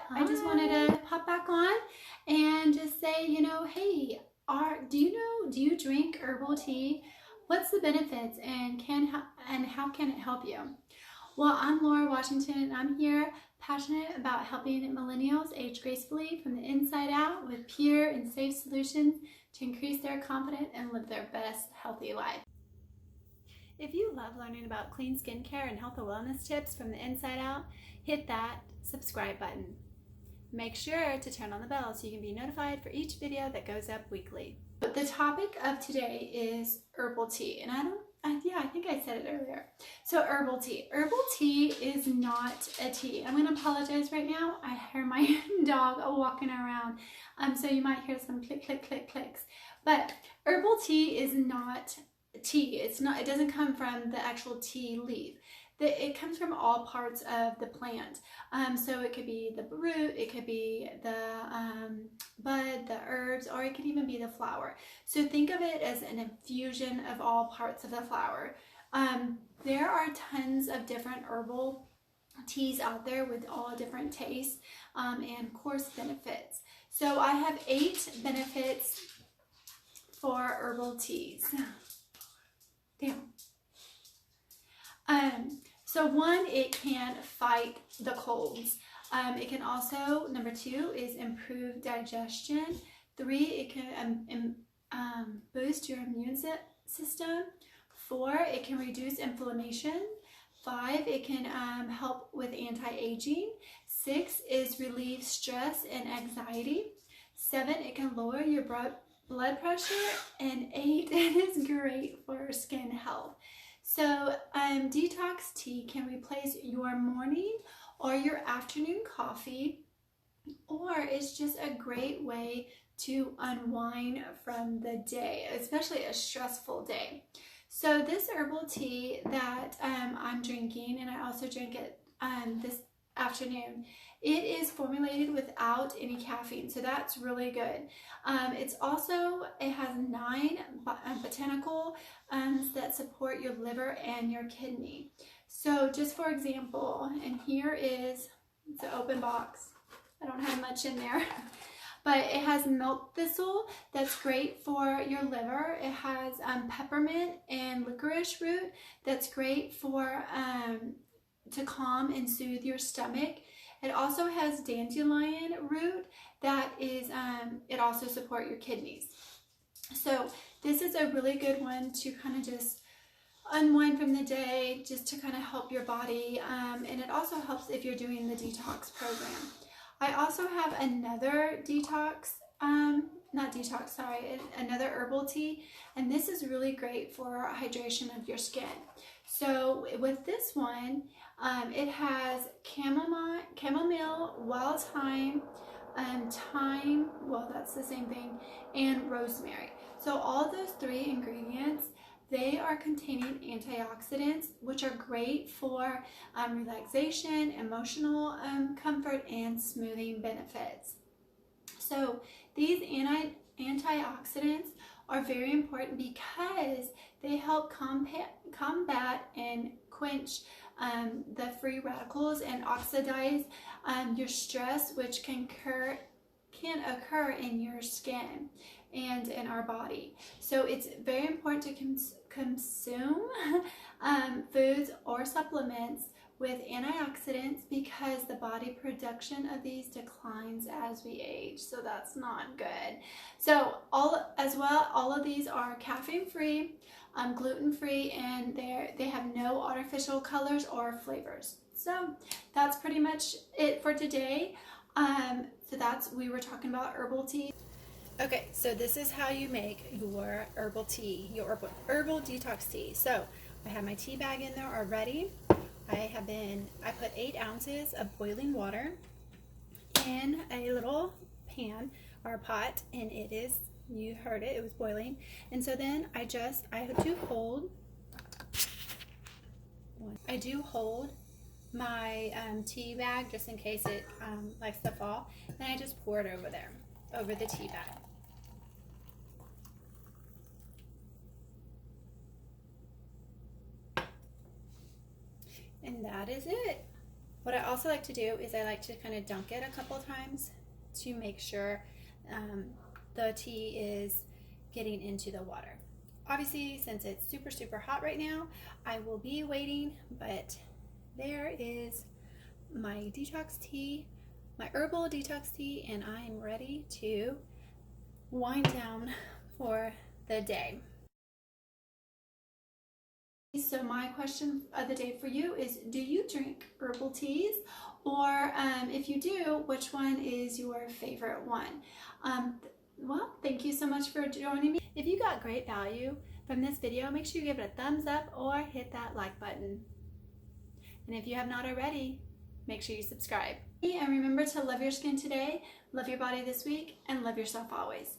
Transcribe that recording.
I just wanted to pop back on and just say, hey, do you drink herbal tea? What's the benefits and how can it help you? Well, I'm Laura Washington and I'm here passionate about helping millennials age gracefully from the inside out with pure and safe solutions to increase their confidence and live their best healthy life. If you love learning about clean skincare and health and wellness tips from the inside out, hit that subscribe button. Make sure to turn on the bell so you can be notified for each video that goes up weekly. But the topic of today is herbal tea, and I think I said it earlier. So herbal tea. Herbal tea is not a tea. I'm going to apologize right now. I hear my dog walking around, so you might hear some click, click, click, clicks. But herbal tea is not tea. It doesn't come from the actual tea leaf. It comes from all parts of the plant. So it could be the root, it could be the bud, the herbs, or it could even be the flower. So think of it as an infusion of all parts of the flower. There are tons of different herbal teas out there with all different tastes and of course benefits. So I have 8 benefits for herbal teas. Damn. So 1, it can fight the colds. It can also, number 2 is improve digestion. 3, it can boost your immune system. 4, it can reduce inflammation. 5, it can help with anti-aging. 6 is relieve stress and anxiety. 7, it can lower your blood pressure. And 8, it is great for skin health. So detox tea can replace your morning or your afternoon coffee, or it's just a great way to unwind from the day, especially a stressful day. So this herbal tea that I'm drinking, and I also drank it this afternoon, it is formulated without any caffeine, so that's really good. It has 9 botanical that support your liver and your kidney. So just for example, and here is, it's an open box. I don't have much in there. But it has milk thistle that's great for your liver. It has peppermint and licorice root that's great for to calm and soothe your stomach. It also has dandelion root that is it also supports your kidneys. So this is a really good one to kind of just unwind from the day, just to kind of help your body, and it also helps if you're doing the detox program. I also have another another herbal tea, and this is really great for hydration of your skin. So with this one, it has chamomile, wild thyme, thyme, well that's the same thing, and rosemary. So all those 3 ingredients, they are containing antioxidants, which are great for relaxation, emotional comfort, and smoothing benefits. So these antioxidants are very important because they help combat and quench the free radicals and oxidize your stress, which can occur in your skin and in our body. So it's very important to consume foods or supplements with antioxidants because the body production of these declines as we age, so that's not good. So all of these are caffeine free, gluten free, and they have no artificial colors or flavors. So that's pretty much it for today. We were talking about herbal tea. Okay, so this is how you make your herbal tea, your herbal detox tea. So I have my tea bag in there already. I put 8 ounces of boiling water in a little pan or pot, and it is, you heard it, it was boiling. And so then I do hold my tea bag just in case it likes to fall. Then I just pour it over there, over the tea bag. And that is it. What I also like to do is I like to kind of dunk it a couple times to make sure the tea is getting into the water. Obviously, since it's super hot right now, I will be waiting, but there is my detox tea, my herbal detox tea, and I'm ready to wind down for the day. So my question of the day for you is, do you drink herbal teas? Or if you do, which one is your favorite one? Well, thank you so much for joining me. If you got great value from this video, make sure you give it a thumbs up or hit that like button. And if you have not already, make sure you subscribe. And remember to love your skin today, love your body this week, and love yourself always.